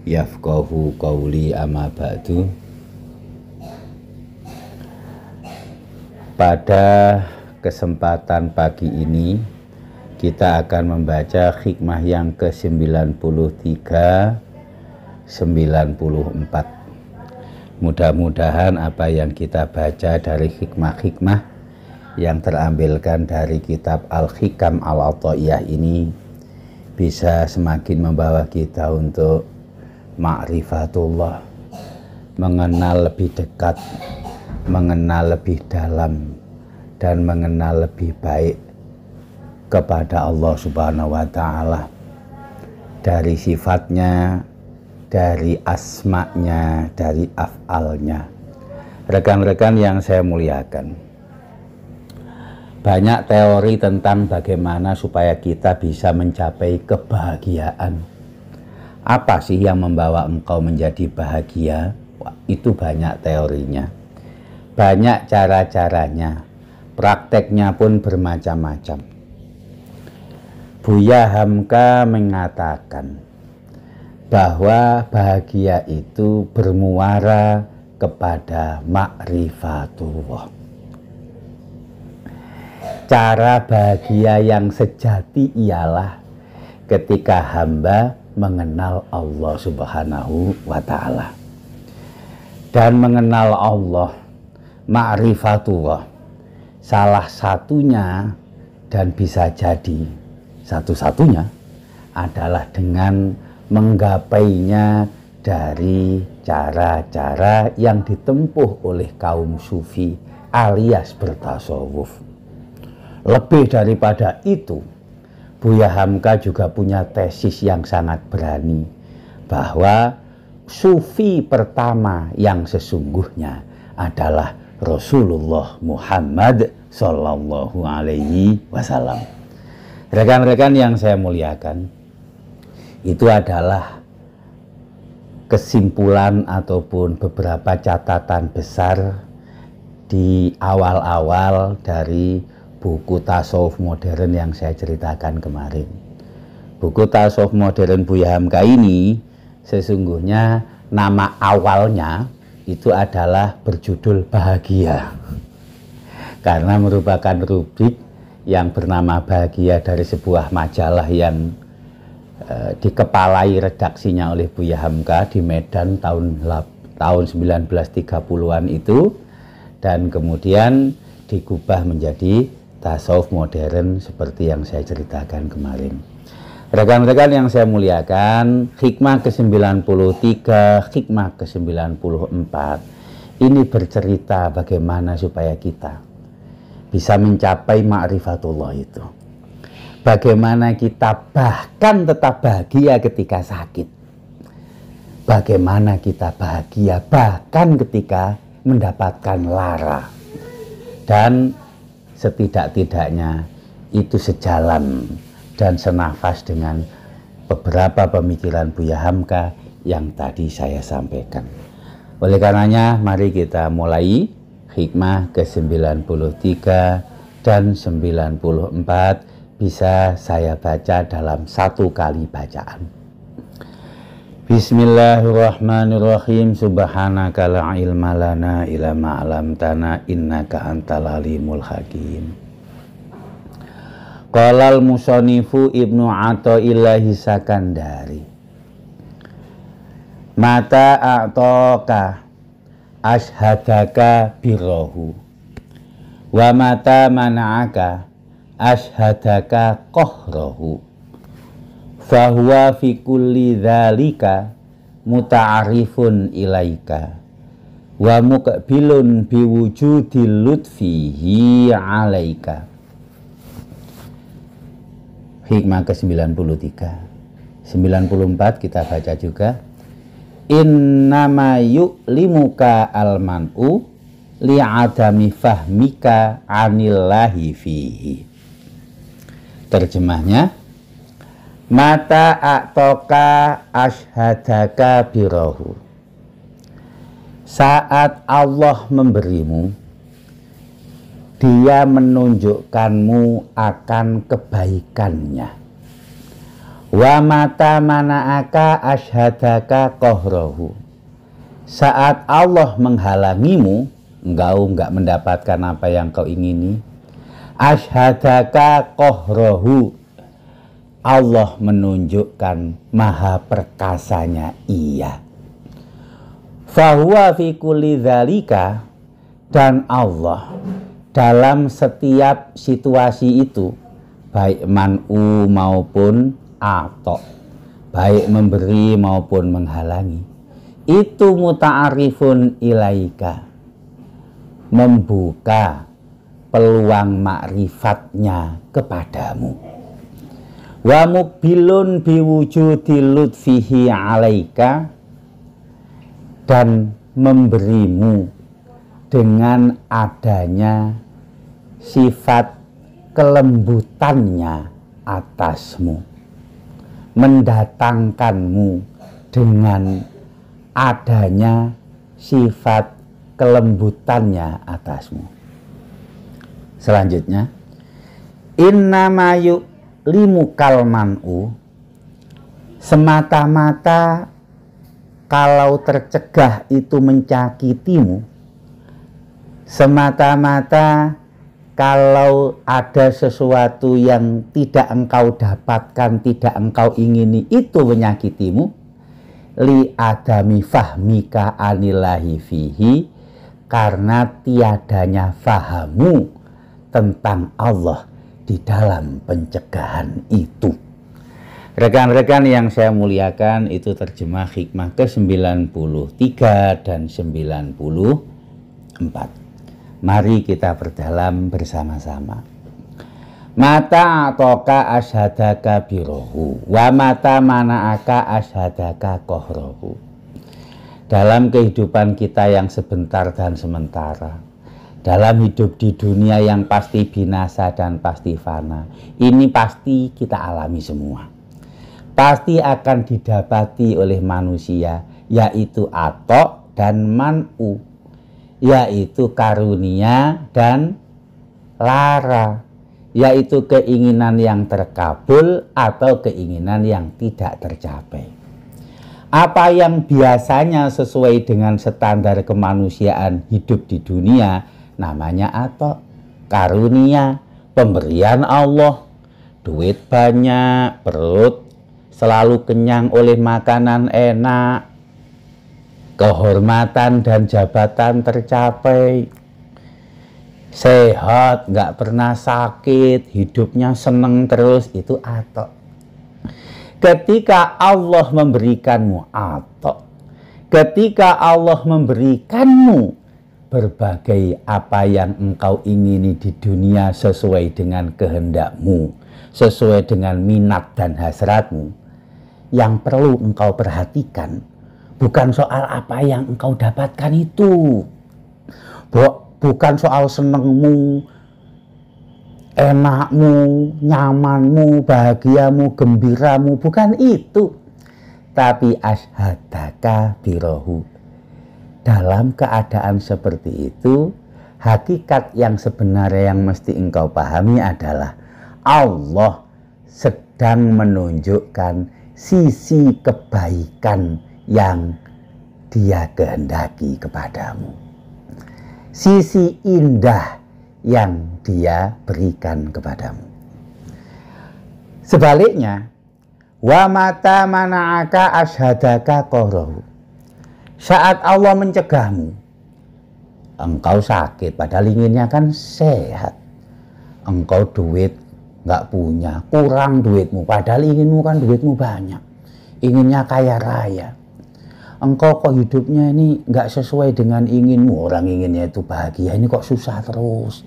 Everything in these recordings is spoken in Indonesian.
yafqahu qawli amma ba'du. Pada kesempatan pagi ini kita akan membaca hikmah yang ke-93 94. Mudah-mudahan apa yang kita baca dari hikmah-hikmah yang terambilkan dari kitab Al-Hikam Al-Athaiyah ini bisa semakin membawa kita untuk ma'rifatullah, mengenal lebih dekat, mengenal lebih dalam, dan mengenal lebih baik kepada Allah Subhanahu wa Ta'ala, dari sifatnya, dari asma'nya, dari af'alnya. Rekan-rekan yang saya muliakan, banyak teori tentang bagaimana supaya kita bisa mencapai kebahagiaan. Apa sih yang membawa engkau menjadi bahagia? Itu banyak teorinya, banyak cara-caranya, prakteknya pun bermacam-macam. Buya Hamka mengatakan bahwa bahagia itu bermuara kepada ma'rifatullah. Cara bahagia yang sejati ialah ketika hamba mengenal Allah Subhanahu wa Ta'ala. Dan mengenal Allah, ma'rifatullah, salah satunya dan bisa jadi satu-satunya adalah dengan menggapainya dari cara-cara yang ditempuh oleh kaum sufi alias bertasawuf. Lebih daripada itu, Buya Hamka juga punya tesis yang sangat berani bahwa sufi pertama yang sesungguhnya adalah Rasulullah Muhammad Sallallahu Alaihi Wasallam. Rekan-rekan yang saya muliakan, itu adalah kesimpulan ataupun beberapa catatan besar di awal-awal dari buku tasawuf modern yang saya ceritakan kemarin. Buku tasawuf modern Buya Hamka ini sesungguhnya nama awalnya itu adalah berjudul Bahagia, karena merupakan rubrik yang bernama Bahagia dari sebuah majalah yang dikepalai redaksinya oleh Buya Hamka di Medan tahun 1930-an itu, dan kemudian digubah menjadi tasawuf modern seperti yang saya ceritakan kemarin. Rekan-rekan yang saya muliakan, hikmah ke-93, hikmah ke-94 ini bercerita bagaimana supaya kita bisa mencapai ma'rifatullah itu. Bagaimana kita bahkan tetap bahagia ketika sakit. Bagaimana kita bahagia bahkan ketika mendapatkan lara. Dan setidak-tidaknya itu sejalan dan senafas dengan beberapa pemikiran Buya Hamka yang tadi saya sampaikan. Oleh karenanya, mari kita mulai hikmah ke-93 dan 94 bisa saya baca dalam satu kali bacaan. Bismillahirrahmanirrahim. Subhanaka la ilma lana illa ma 'allamtana innaka antal alimul hakim. Qala al-musannifu Ibnu Athaillah Sakandari. Mata a'taka ashhadaka birahu wa mata mana'aka ashhadaka qahrahu. Fahuwa fi kulli dzalika muta'arifun ilaika wa muqbilun biwujudil lutfihi alaika. Hikmah ke-93. 94 kita baca juga. Innama yu'limuka al-man'u li'adami fahmika anillahi fihi. Terjemahnya, mata a'toka ashadaka birahu. Saat Allah memberimu, Dia menunjukkanmu akan kebaikannya. Wa mata mana'aka ashadaka kohrohu. Saat Allah menghalangimu, engkau enggak mendapatkan apa yang kau ingini. Ashadaka kohrohu. Allah menunjukkan maha perkasanya ia. Fahuwa fi kulli dzalika, dan Allah dalam setiap situasi itu, baik man'u maupun ato, baik memberi maupun menghalangi, itu muta'arifun ilaika, membuka peluang ma'rifatnya kepadamu. Wa mukbilun biwujudi lutfihi alaika, dan memberimu dengan adanya sifat kelembutannya atasmu, mendatangkanmu dengan adanya sifat kelembutannya atasmu. Selanjutnya, innama yu'limukal man'u, semata-mata kalau tercegah itu menyakitimu, semata-mata kalau ada sesuatu yang tidak engkau dapatkan, tidak engkau ingini, itu menyakitimu, li adami fahmika anillahi fihi, karena tiadanya fahamu tentang Allah di dalam pencegahan itu. Rekan-rekan yang saya muliakan, itu terjemah hikmah ke-93 dan 94. Mari kita berdalam bersama-sama. Mata toka ashadaka birohu, wa mata mana'aka ashadaka kohrohu. Dalam kehidupan kita yang sebentar dan sementara, dalam hidup di dunia yang pasti binasa dan pasti fana, ini pasti kita alami semua. Pasti akan didapati oleh manusia, yaitu atok dan man'u, yaitu karunia dan lara, yaitu keinginan yang terkabul atau keinginan yang tidak tercapai. Apa yang biasanya sesuai dengan standar kemanusiaan hidup di dunia namanya atok, karunia, pemberian Allah, duit banyak, perut selalu kenyang oleh makanan enak, kehormatan dan jabatan tercapai, sehat, nggak pernah sakit, hidupnya seneng terus, itu atok. Ketika Allah memberikanmu atok, ketika Allah memberikanmu berbagai apa yang engkau ingini di dunia sesuai dengan kehendakmu, sesuai dengan minat dan hasratmu, yang perlu engkau perhatikan bukan soal apa yang engkau dapatkan itu, bukan soal senengmu, enakmu, nyamanmu, bahagiamu, gembiramu, bukan itu. Tapi ashadaka birohu. Dalam keadaan seperti itu, hakikat yang sebenarnya yang mesti engkau pahami adalah Allah sedang menunjukkan sisi kebaikan yang Dia kehendaki kepadamu, sisi indah yang Dia berikan kepadamu. Sebaliknya, wa mata mana'aka ashadaka kohrohu. Saat Allah mencegahmu, engkau sakit padahal inginnya kan sehat, engkau duit nggak punya, kurang duitmu padahal inginmu kan duitmu banyak, inginnya kaya raya, engkau kok hidupnya ini nggak sesuai dengan inginmu, orang inginnya itu bahagia, ini kok susah terus,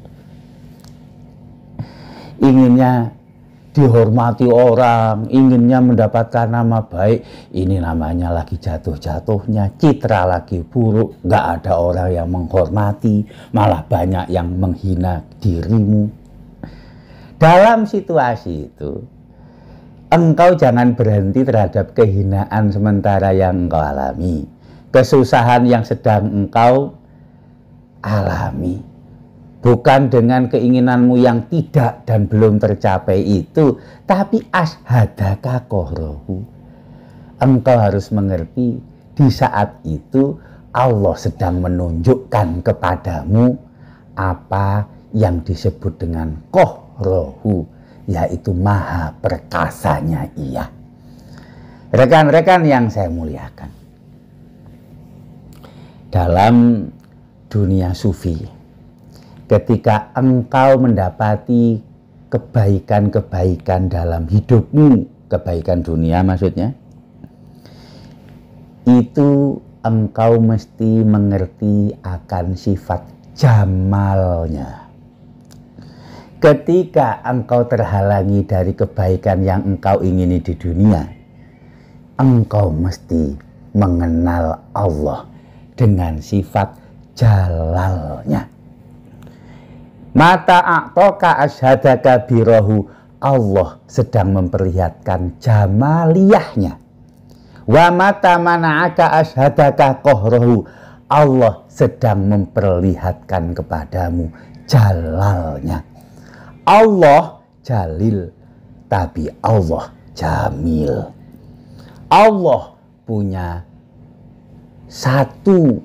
inginnya dihormati orang, inginnya mendapatkan nama baik, ini namanya lagi jatuh-jatuhnya, citra lagi buruk, nggak ada orang yang menghormati, malah banyak yang menghina dirimu. Dalam situasi itu, engkau jangan berhenti terhadap kehinaan sementara yang engkau alami, kesusahan yang sedang engkau alami. bukan dengan keinginanmu yang tidak dan belum tercapai itu, tapi ashadaka kohrohu. Engkau harus mengerti di saat itu Allah sedang menunjukkan kepadamu apa yang disebut dengan kohrohu, yaitu maha perkasanya Ia. Rekan-rekan yang saya muliakan, dalam dunia sufi, ketika engkau mendapati kebaikan-kebaikan dalam hidupmu, kebaikan dunia maksudnya, itu engkau mesti mengerti akan sifat jamalnya. Ketika engkau terhalangi dari kebaikan yang engkau ingini di dunia, engkau mesti mengenal Allah dengan sifat jalalnya. Mata a'toka ashadaka birahu, Allah sedang memperlihatkan jamaliyahnya. Wa mata mana'aka ashadaka kohrohu, Allah sedang memperlihatkan kepadamu jalalnya. Allah jalil, tapi Allah jamil. Allah punya satu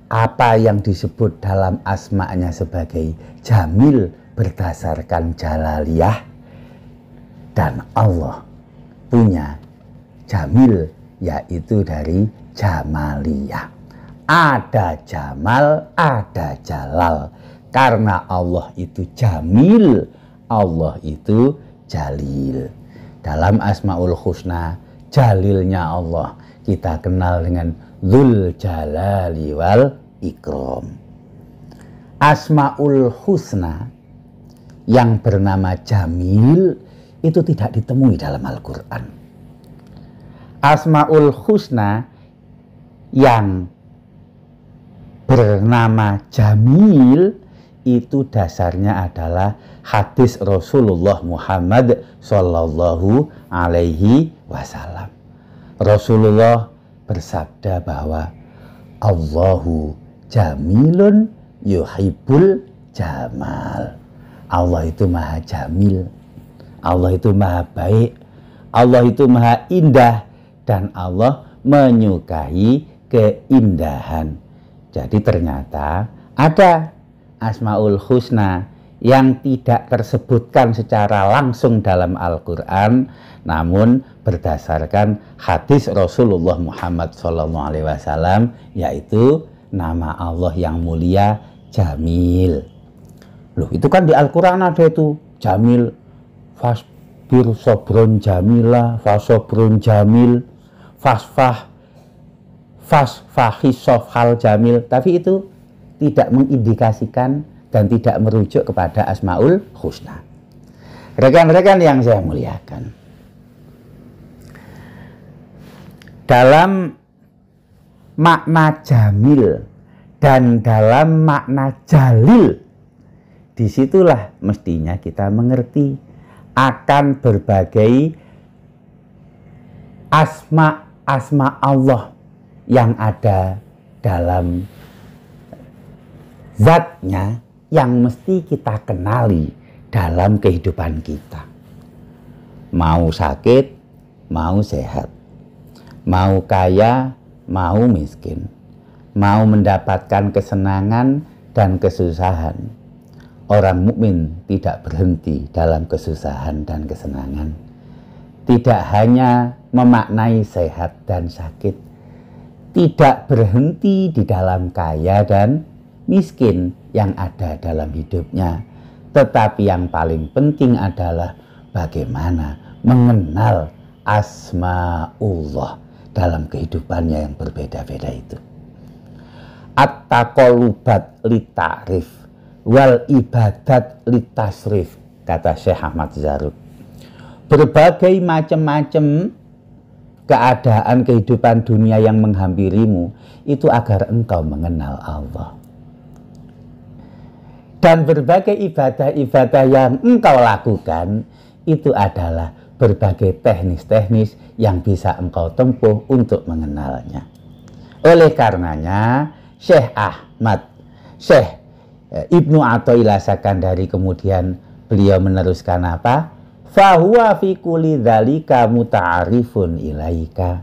apa yang disebut dalam asma'nya sebagai jamil berdasarkan jalaliyah, dan Allah punya jamil yaitu dari jamaliyah. Ada jamal, ada jalal. Karena Allah itu jamil, Allah itu jalil. Dalam Asmaul Husna, jalilnya Allah kita kenal dengan Dzul Jalali wal Ikram. Asmaul Husna yang bernama Jamil itu tidak ditemui dalam Al-Quran. Asmaul Husna yang bernama Jamil itu dasarnya adalah hadis Rasulullah Muhammad Sallallahu Alaihi Wasallam. Rasulullah bersabda bahwa Allahu jamilun yuhibbul jamal. Allah itu maha jamil, Allah itu maha baik, Allah itu maha indah, dan Allah menyukai keindahan. Jadi ternyata ada Asmaul Husna yang tidak tersebutkan secara langsung dalam Al-Quran, namun berdasarkan hadis Rasulullah Muhammad SAW, yaitu nama Allah yang mulia Jamil. Loh, itu kan di Al-Quran ada itu Jamil, fasbir sobron jamila, fasobrun jamil, fasfahis sofhal jamil, tapi itu tidak mengindikasikan dan tidak merujuk kepada Asmaul Husna. Rekan-rekan yang saya muliakan, dalam makna jamil dan dalam makna jalil, disitulah mestinya kita mengerti akan berbagai asma Allah yang ada dalam zatnya yang mesti kita kenali dalam kehidupan kita. Mau sakit, mau sehat, mau kaya, mau miskin, mau mendapatkan kesenangan dan kesusahan. Orang mukmin tidak berhenti dalam kesusahan dan kesenangan. Tidak hanya memaknai sehat dan sakit, tidak berhenti di dalam kaya dan miskin yang ada dalam hidupnya, tetapi yang paling penting adalah bagaimana mengenal asma'ullah dalam kehidupannya yang berbeda-beda itu. At-taqallubat litarif wal ibadat litasrif, kata Syekh Ahmad Zarruq. Berbagai macam-macam keadaan kehidupan dunia yang menghampirimu itu agar engkau mengenal Allah. Dan berbagai ibadah-ibadah yang engkau lakukan itu adalah berbagai teknis-teknis yang bisa engkau tempuh untuk mengenalnya. Oleh karenanya Syekh Ibnu Athaillah Sakandari kemudian beliau meneruskan apa? Fahuwa fi kulli dzalika muta'arifun ilaika.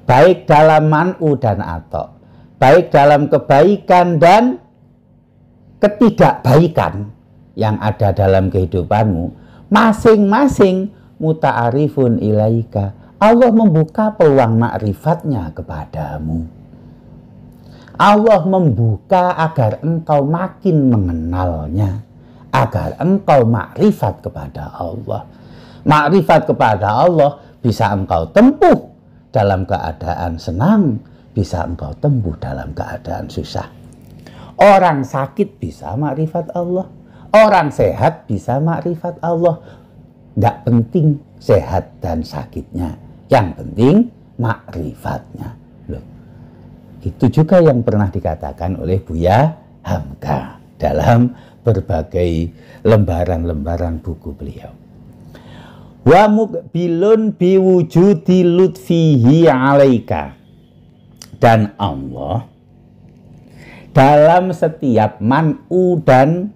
Baik dalam man'u dan ato, baik dalam kebaikan dan ketidakbaikan yang ada dalam kehidupanmu, masing-masing muta'arifun ilaika. Allah membuka peluang ma'rifatnya kepadamu. Allah membuka agar engkau makin mengenalnya, agar engkau makrifat kepada Allah. Makrifat kepada Allah bisa engkau tempuh dalam keadaan senang, bisa engkau tempuh dalam keadaan susah. Orang sakit bisa makrifat Allah, orang sehat bisa makrifat Allah. Tidak penting sehat dan sakitnya, yang penting makrifatnya. Loh, itu juga yang pernah dikatakan oleh Buya Hamka dalam berbagai lembaran-lembaran buku beliau. Wa muqbilun biwujudi lutfihi alaika. Dan Allah dalam setiap man'u dan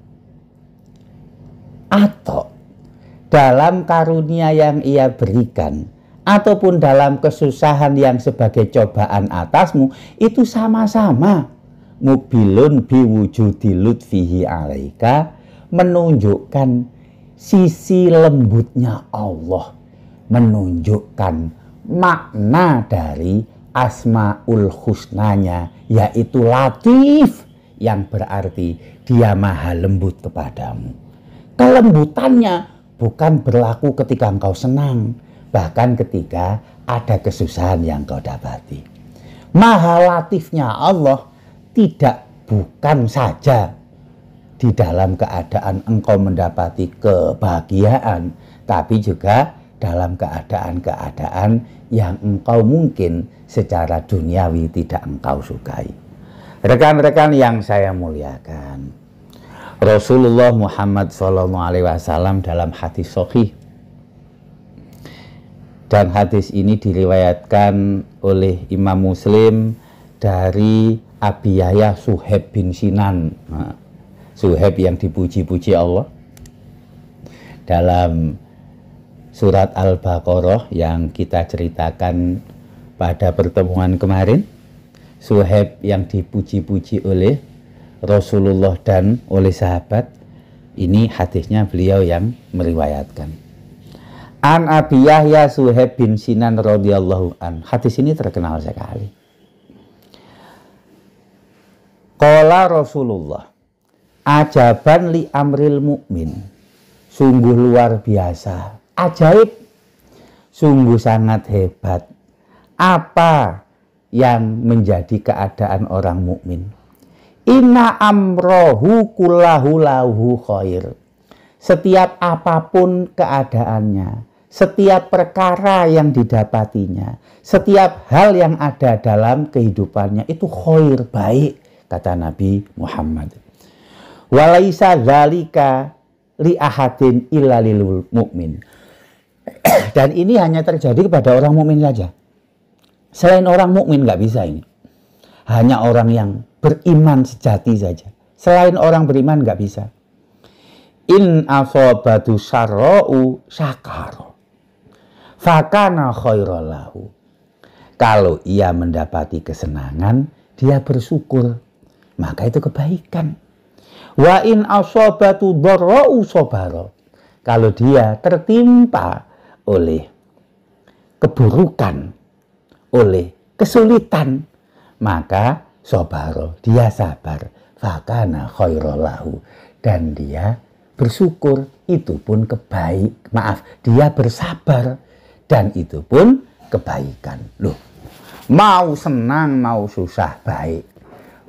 atau dalam karunia yang ia berikan ataupun dalam kesusahan yang sebagai cobaan atasmu, itu sama-sama mubilun biwujudi lutfihi alaika, menunjukkan sisi lembutnya Allah, menunjukkan makna dari asmaul husnanya, yaitu latif, yang berarti dia maha lembut kepadamu. Kelembutannya bukan berlaku ketika engkau senang, bahkan ketika ada kesusahan yang kau dapati. Maha latifnya Allah bukan saja di dalam keadaan engkau mendapati kebahagiaan, tapi juga dalam keadaan-keadaan yang engkau mungkin secara duniawi tidak engkau sukai. Rekan-rekan yang saya muliakan, Rasulullah Muhammad SAW dalam hadis sahih, dan hadis ini diriwayatkan oleh Imam Muslim dari Abi Yahya Suhaib bin Sinan. Suhaib yang dipuji-puji Allah dalam surat Al-Baqarah yang kita ceritakan pada pertemuan kemarin. Suhaib yang dipuji-puji oleh Rasulullah dan oleh sahabat. Ini hadisnya beliau yang meriwayatkan. An Abi Yahya Suhaib bin Sinan radhiyallahu an. Hadis ini terkenal sekali. Qala Rasulullah, ajaban li amril mu'min. Sungguh luar biasa, ajaib, sungguh sangat hebat. Apa yang menjadi keadaan orang mukmin? Inna amrohu kullahu lahu khair. Setiap apapun keadaannya, setiap perkara yang didapatinya, setiap hal yang ada dalam kehidupannya itu khair, baik, kata Nabi Muhammad. Walaisa dzalika li ahadin illa lil mu'min. Dan ini hanya terjadi kepada orang mukmin saja. Selain orang mukmin nggak bisa ini. Hanya orang yang beriman sejati saja. Selain orang beriman nggak bisa. In asobatu syarra'u syakaro fakana khairalahu. Kalau ia mendapati kesenangan, dia bersyukur, maka itu kebaikan. Wa in asobatu dharra'u sabara. Kalau dia tertimpa oleh keburukan, oleh kesulitan, maka sabara, dia sabar, fakana khairalahu, dan dia bersyukur, itu pun dia bersabar, dan itu pun kebaikan. Loh, mau senang mau susah baik,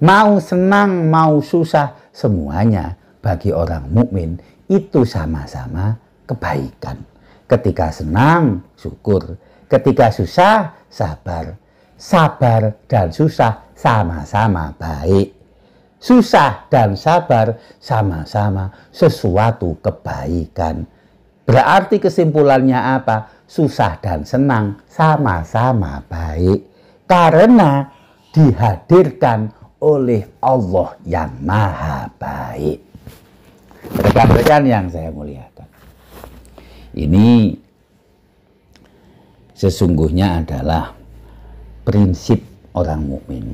mau senang mau susah, semuanya bagi orang mukmin itu sama-sama kebaikan. Ketika senang syukur, ketika susah sabar. Sabar dan susah sama-sama baik. Susah dan sabar sama-sama sesuatu kebaikan. Berarti kesimpulannya apa? Susah dan senang sama-sama baik. Karena dihadirkan oleh Allah yang maha baik. Rekan-rekan yang saya muliakan, ini sesungguhnya adalah prinsip orang mukmin.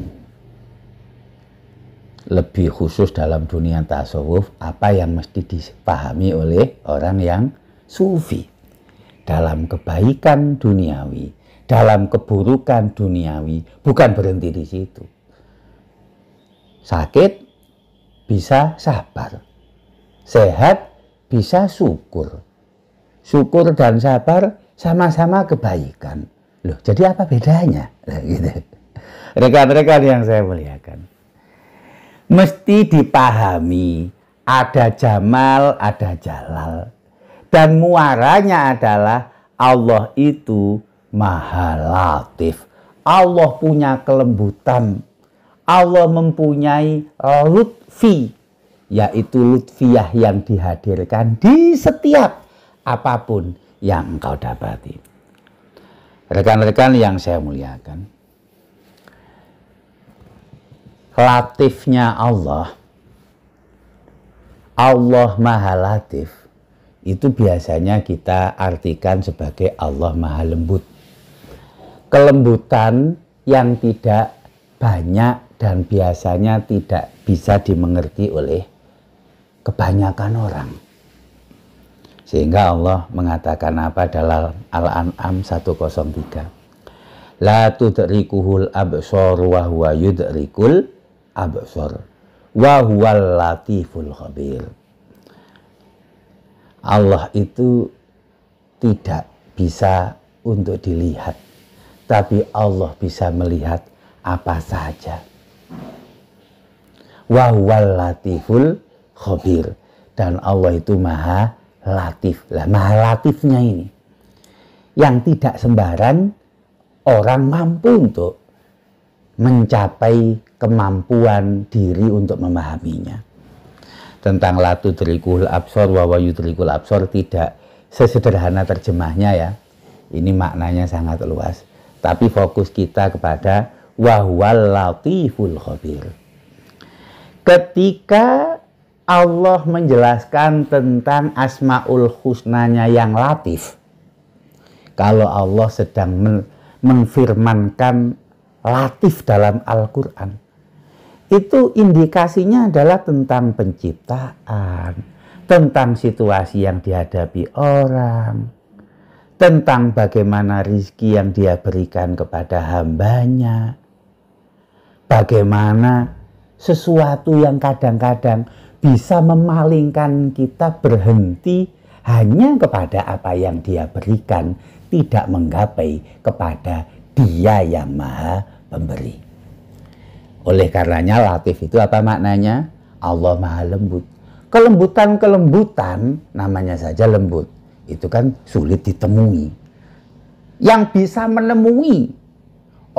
Lebih khusus dalam dunia tasawuf, apa yang mesti dipahami oleh orang yang sufi. Dalam kebaikan duniawi, dalam keburukan duniawi, bukan berhenti di situ. Sakit bisa sabar, sehat bisa syukur. Syukur dan sabar sama-sama kebaikan. Loh, jadi apa bedanya? Gitu. Rekan-rekan yang saya muliakan, mesti dipahami ada jamal, ada jalal. Dan muaranya adalah Allah itu maha latif. Allah punya kelembutan. Allah mempunyai lutfi, yaitu lutfiyah yang dihadirkan di setiap apapun yang engkau dapati. Rekan-rekan yang saya muliakan, latifnya Allah, Allah maha latif, itu biasanya kita artikan sebagai Allah maha lembut. Kelembutan yang tidak banyak dan biasanya tidak bisa dimengerti oleh kebanyakan orang. Sehingga Allah mengatakan apa dalam Al-An'am 103? La tudrikuhul absor wa huwa yudrikul absor wa huwal latiful khabir. Allah itu tidak bisa untuk dilihat, tapi Allah bisa melihat apa saja. Wa huwal latiful khabir, dan Allah itu maha latif. Lah, maha latifnya ini yang tidak sembarang orang mampu untuk mencapai kemampuan diri untuk memahaminya. Tentang la tudrikul absor wa huwa yudrikul absor tidak sesederhana terjemahnya ya. Ini maknanya sangat luas. Tapi fokus kita kepada wa huwal latiful khabir. Ketika Allah menjelaskan tentang asmaul husnanya yang latif, kalau Allah sedang memfirmankan latif dalam Al-Quran, itu indikasinya adalah tentang penciptaan, tentang situasi yang dihadapi orang, tentang bagaimana rizki yang dia berikan kepada hambanya, bagaimana sesuatu yang kadang-kadang bisa memalingkan kita berhenti hanya kepada apa yang dia berikan, tidak menggapai kepada Dia yang maha pemberi. Oleh karenanya latif itu apa maknanya? Allah maha lembut. Kelembutan-kelembutan namanya saja lembut, itu kan sulit ditemui. Yang bisa menemui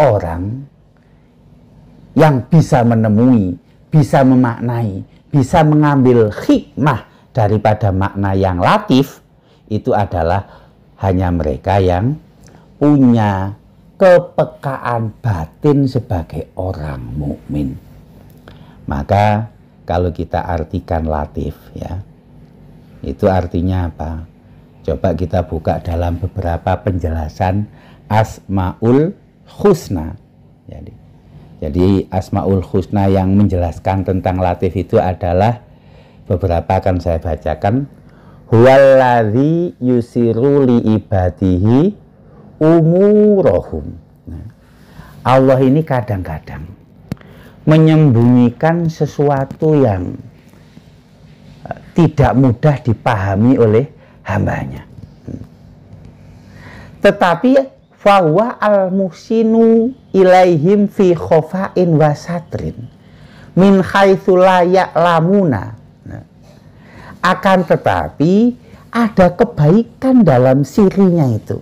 orang, yang bisa menemui, bisa memaknai, bisa mengambil hikmah daripada makna yang latif, itu adalah hanya mereka yang punya kepekaan batin sebagai orang mukmin. Maka kalau kita artikan latif ya, itu artinya apa? Coba kita buka dalam beberapa penjelasan Asmaul Husna. Jadi Asmaul Husna yang menjelaskan tentang latif itu adalah beberapa, akan saya bacakan. Huwallazi yusiru li ibadihi umurahum. Nah, Allah ini kadang-kadang menyembunyikan sesuatu yang tidak mudah dipahami oleh hambanya. Tetapi fawa al-musinu ilaihim fi khofain wa satrin min haitsu la ya'lamuna. Akan tetapi ada kebaikan dalam sirinya itu.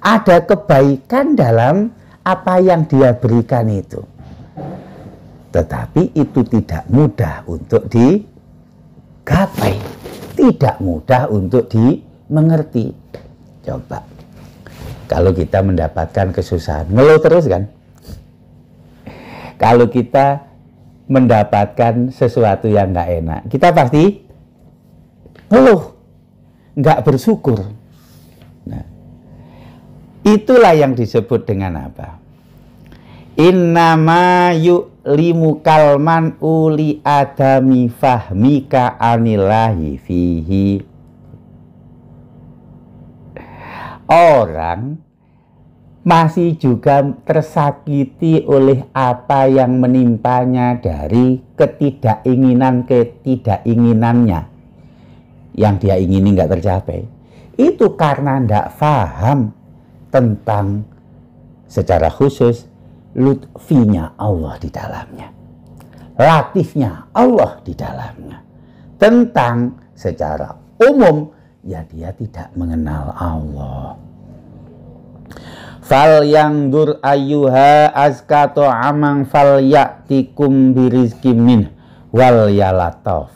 Ada kebaikan dalam apa yang dia berikan itu. Tetapi itu tidak mudah untuk digapai. Tidak mudah untuk dimengerti. Coba. Kalau kita mendapatkan kesusahan, ngeluh terus kan? Kalau kita mendapatkan sesuatu yang nggak enak, kita pasti ngeluh, nggak bersyukur. Nah, itulah yang disebut dengan apa? Innama yu'limu kalman uli adami fahmika anillahi fihi. Orang masih juga tersakiti oleh apa yang menimpanya dari ketidakinginannya yang dia ingini nggak tercapai. Itu karena tidak paham tentang secara khusus lutfinya Allah di dalamnya, latifnya Allah di dalamnya. Tentang secara umum, ya dia tidak mengenal Allah. Fal yang dur ayyuha azkato amang fal yaktikum birizkim min wal yalataf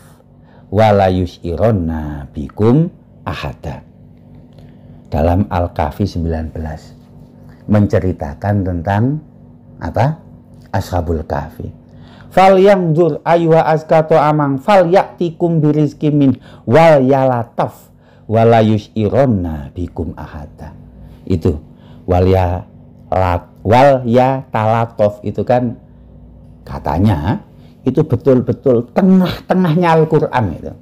wala yushironna bikum ahada. Dalam Al-Kahfi 19 menceritakan tentang apa? Ashabul Kahfi. Fal yang dur ayyuha azkato amang fal yaktikum birizkim min wal yalataf wala yushironna bikum ahada. Itu wal ya talatof itu kan katanya itu betul-betul tengah-tengahnya Al-Quran itu.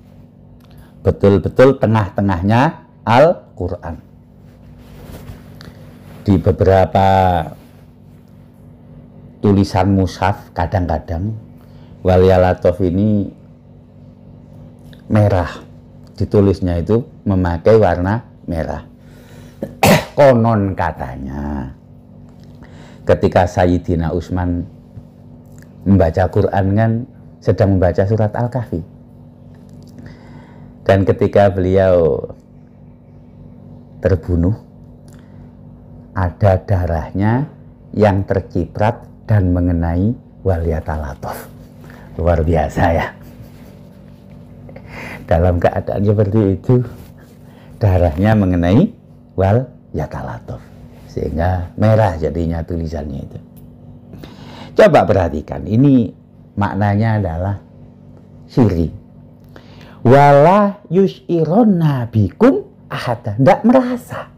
Betul-betul tengah-tengahnya Al-Quran. Di beberapa tulisan mushaf kadang-kadang wal ya latof ini merah. Ditulisnya itu memakai warna merah. Konon katanya ketika Sayyidina Utsman membaca Quran kan sedang membaca surat Al-Kahfi, dan ketika beliau terbunuh ada darahnya yang terciprat dan mengenai wal yatalatof. Luar biasa ya, dalam keadaan seperti itu darahnya mengenai wal yatalatof, sehingga merah jadinya tulisannya itu. Coba perhatikan, ini maknanya adalah syiri. Wala yushironna bikum ahada. Tidak merasa.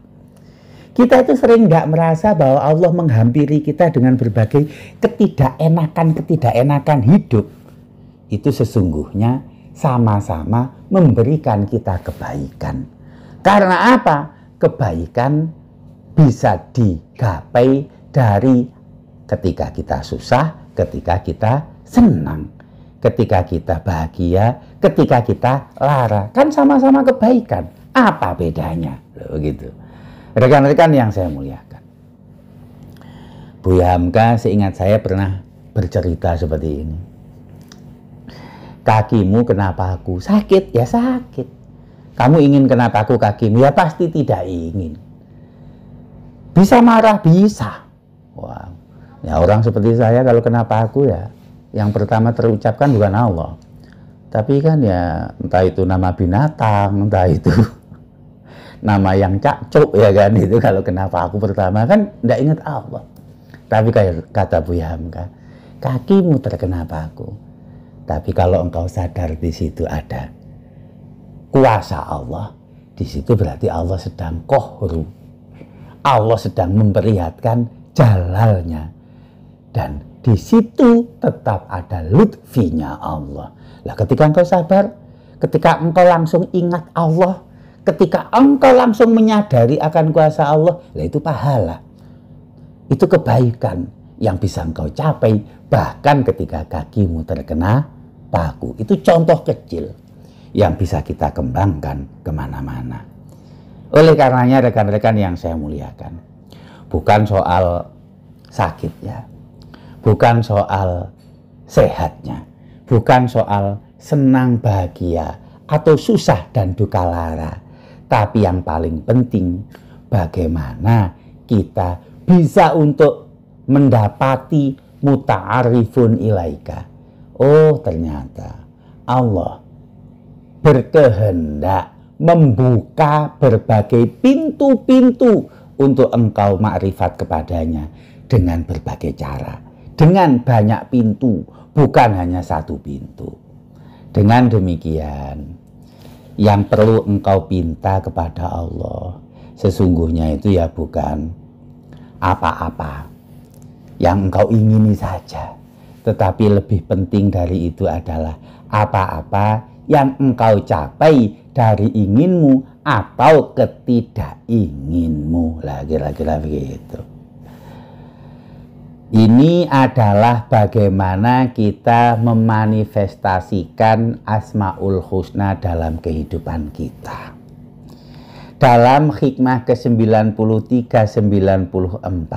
Kita itu sering tidak merasa bahwa Allah menghampiri kita dengan berbagai ketidakenakan hidup. Itu sesungguhnya sama-sama memberikan kita kebaikan. Karena apa? Kebaikan bisa digapai dari ketika kita susah, ketika kita senang, ketika kita bahagia, ketika kita lara. Kan sama-sama kebaikan. Apa bedanya? Begitu. Rekan-rekan yang saya muliakan, Buya Hamka seingat saya pernah bercerita seperti ini. Kakimu kenapa aku sakit? Ya sakit. Kamu ingin kenapa aku kakimu? Ya pasti tidak ingin. Bisa marah? Bisa. Wow. Ya orang seperti saya kalau kenapa aku ya yang pertama terucapkan bukan Allah. Tapi kan ya entah itu nama binatang, entah itu nama yang cakcuk ya kan, itu kalau kenapa aku pertama kan tidak ingat Allah. Tapi kayak kata Buya Hamka, kakimu terkena aku. Tapi kalau engkau sadar di situ ada kuasa Allah, di situ berarti Allah sedang kohru. Allah sedang memperlihatkan jalalnya. Dan di situ tetap ada lutfinya Allah. Lah ketika engkau sabar, ketika engkau langsung ingat Allah, ketika engkau langsung menyadari akan kuasa Allah, lah itu pahala. Itu kebaikan yang bisa engkau capai bahkan ketika kakimu terkena paku. Itu contoh kecil yang bisa kita kembangkan kemana-mana. Oleh karenanya rekan-rekan yang saya muliakan, bukan soal sakitnya, bukan soal sehatnya, bukan soal senang bahagia atau susah dan duka lara, tapi yang paling penting bagaimana kita bisa untuk mendapati muta'arifun ilaika. Oh ternyata Allah berkehendak membuka berbagai pintu-pintu untuk engkau makrifat kepadanya dengan berbagai cara, dengan banyak pintu, bukan hanya satu pintu. Dengan demikian, yang perlu engkau pinta kepada Allah sesungguhnya itu ya bukan apa-apa yang engkau ingini saja, tetapi lebih penting dari itu adalah apa-apa yang engkau capai dari inginmu atau ketidakinginmu. Lah kira-kira begitu. Ini adalah bagaimana kita memanifestasikan Asmaul Husna dalam kehidupan kita. Dalam hikmah ke-93-94,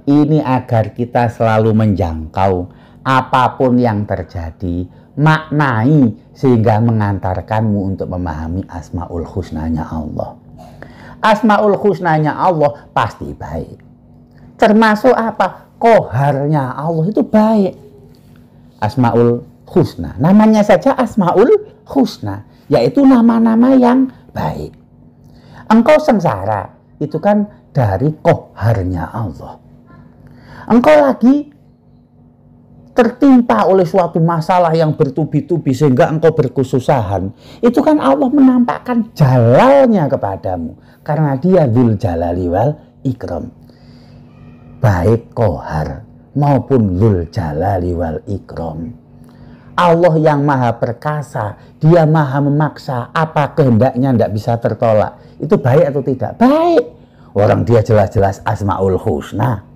ini agar kita selalu menjangkau apapun yang terjadi, maknai sehingga mengantarkanmu untuk memahami Asmaul Husnanya Allah. Asmaul Husnanya Allah pasti baik. Termasuk apa? Qoharnya Allah itu baik. Asmaul Husna, namanya saja Asmaul Husna, yaitu nama-nama yang baik. Engkau sengsara, itu kan dari qoharnya Allah. Engkau lagi tertimpa oleh suatu masalah yang bertubi-tubi sehingga engkau berkesusahan, itu kan Allah menampakkan jalalnya kepadamu, karena dia Dzul Jalali wal Ikram. Baik Qohar maupun Dzul Jalali wal Ikram, Allah yang maha perkasa, dia maha memaksa, apa kehendaknya tidak bisa tertolak. Itu baik atau tidak? Baik. Orang dia jelas-jelas Asmaul Husna.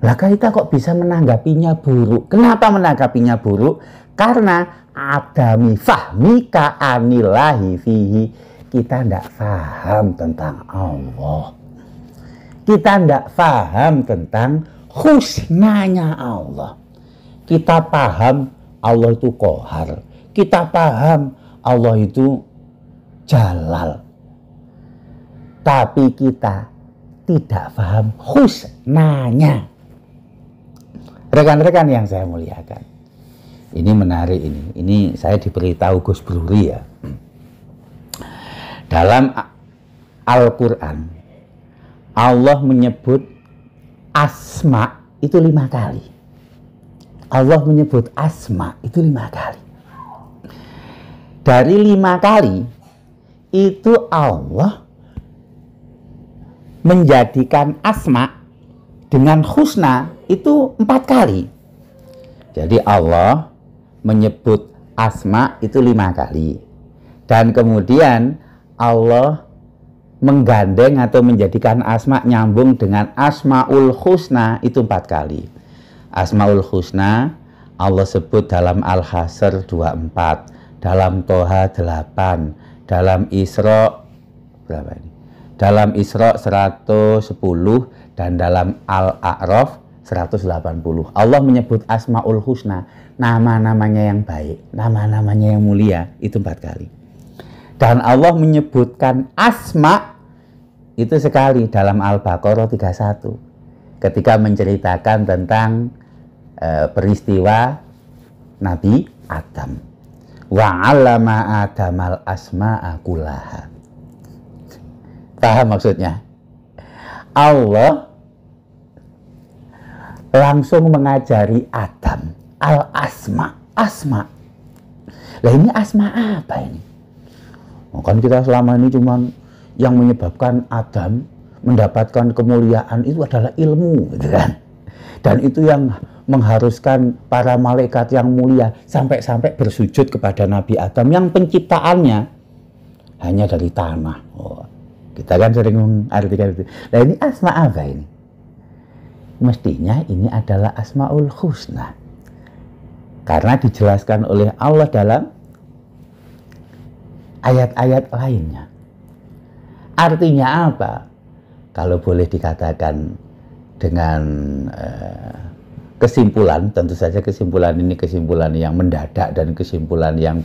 Lah kita kok bisa menanggapinya buruk? Kenapa menanggapinya buruk? Karena adami fahmika anillahi fihi. Kita tidak paham tentang Allah. Kita tidak paham tentang husnanya Allah. Kita paham Allah itu Qohar. Kita paham Allah itu Jalal. Tapi kita tidak paham husnanya. Rekan-rekan yang saya muliakan, ini menarik ini. Ini saya diberitahu Gus Bruri ya. Dalam Al-Quran, Allah menyebut asma itu 5 kali. Allah menyebut asma itu 5 kali. Dari 5 kali itu Allah menjadikan asma dengan husna itu 4 kali. Jadi Allah menyebut asma itu 5 kali. Dan kemudian Allah menggandeng atau menjadikan asma nyambung dengan Asmaul Husna itu 4 kali. Asmaul Husna Allah sebut dalam Al-Hasr 24, dalam Toha 8, dalam Isra berapa ini? Dalam Isra 110 dan dalam Al-A'raf 180. Allah menyebut Asmaul Husna, nama-namanya yang baik, nama-namanya yang mulia itu 4 kali. Dan Allah menyebutkan asma itu sekali dalam Al-Baqarah 31 ketika menceritakan tentang peristiwa Nabi Adam. Wa 'allama Adamal asma'a kullaha. Paham maksudnya? Allah langsung mengajari Adam al-asma, asma. Lah ini asma apa ini? Kan kita selama ini cuman yang menyebabkan Adam mendapatkan kemuliaan itu adalah ilmu, gitu kan? Dan itu yang mengharuskan para malaikat yang mulia sampai-sampai bersujud kepada Nabi Adam yang penciptaannya hanya dari tanah. Oh, kita kan sering mengartikan itu. Nah ini asma apa ini? Mestinya ini adalah Asmaul Husna. Karena dijelaskan oleh Allah dalam ayat-ayat lainnya. Artinya apa? Kalau boleh dikatakan dengan kesimpulan, tentu saja kesimpulan ini kesimpulan yang mendadak dan kesimpulan yang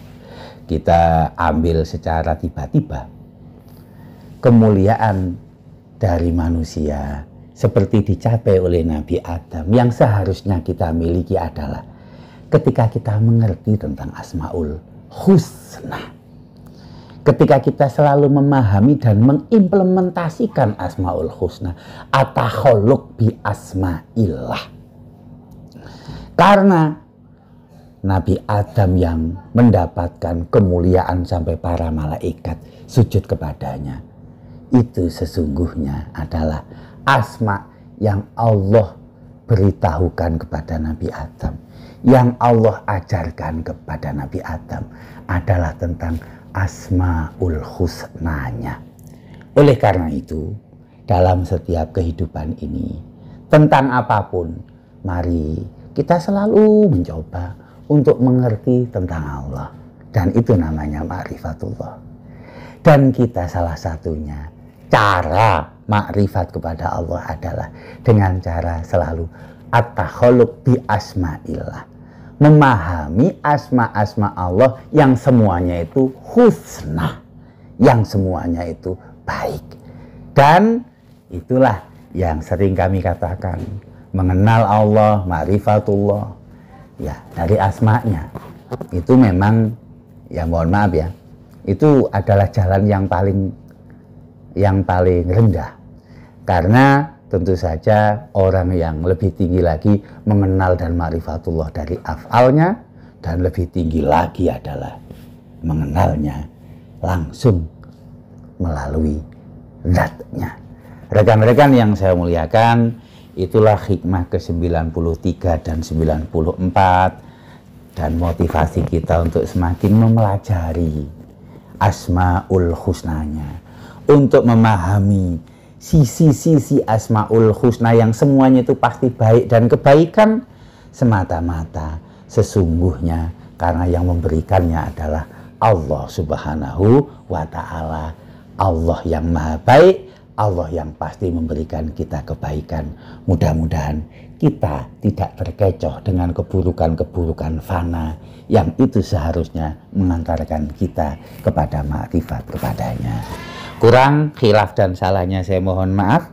kita ambil secara tiba-tiba. Kemuliaan dari manusia seperti dicapai oleh Nabi Adam yang seharusnya kita miliki adalah ketika kita mengerti tentang Asmaul Husna. Ketika kita selalu memahami dan mengimplementasikan Asmaul Husna, at-takhalluk bi asma'illah. Karena Nabi Adam yang mendapatkan kemuliaan sampai para malaikat sujud kepadanya. Itu sesungguhnya adalah asma yang Allah beritahukan kepada Nabi Adam. Yang Allah ajarkan kepada Nabi Adam adalah tentang asmaul husnanya. Oleh karena itu, dalam setiap kehidupan ini, tentang apapun, mari kita selalu mencoba untuk mengerti tentang Allah. Dan itu namanya ma'rifatullah. Dan kita salah satunya, cara makrifat kepada Allah adalah dengan cara selalu at-takhalluq bi asma'illah. Memahami asma-asma Allah yang semuanya itu husna. Yang semuanya itu baik. Dan itulah yang sering kami katakan. Mengenal Allah, ma'rifatullah. Ya, dari asma'nya. Itu memang, ya mohon maaf ya, itu adalah jalan yang paling rendah. Karena tentu saja orang yang lebih tinggi lagi mengenal dan ma'rifatullah dari af'alnya, dan lebih tinggi lagi adalah mengenalnya langsung melalui zatnya. Rekan-rekan yang saya muliakan, itulah hikmah ke-93 dan 94 dan motivasi kita untuk semakin mempelajari asmaul husnanya, untuk memahami sisi-sisi asmaul husna yang semuanya itu pasti baik dan kebaikan semata-mata sesungguhnya karena yang memberikannya adalah Allah Subhanahu wa Ta'ala. Allah yang maha baik, Allah yang pasti memberikan kita kebaikan. Mudah-mudahan kita tidak terkecoh dengan keburukan-keburukan fana yang itu seharusnya mengantarkan kita kepada makrifat kepadanya. Kurang, khilaf dan salahnya saya mohon maaf.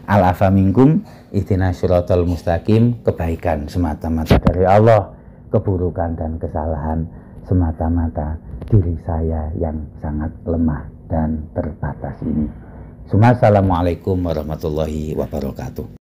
Al-afa minkum, ihdinas siratal mustaqim. Kebaikan semata-mata dari Allah, keburukan dan kesalahan semata-mata diri saya yang sangat lemah dan terbatas ini. Assalamualaikum warahmatullahi wabarakatuh.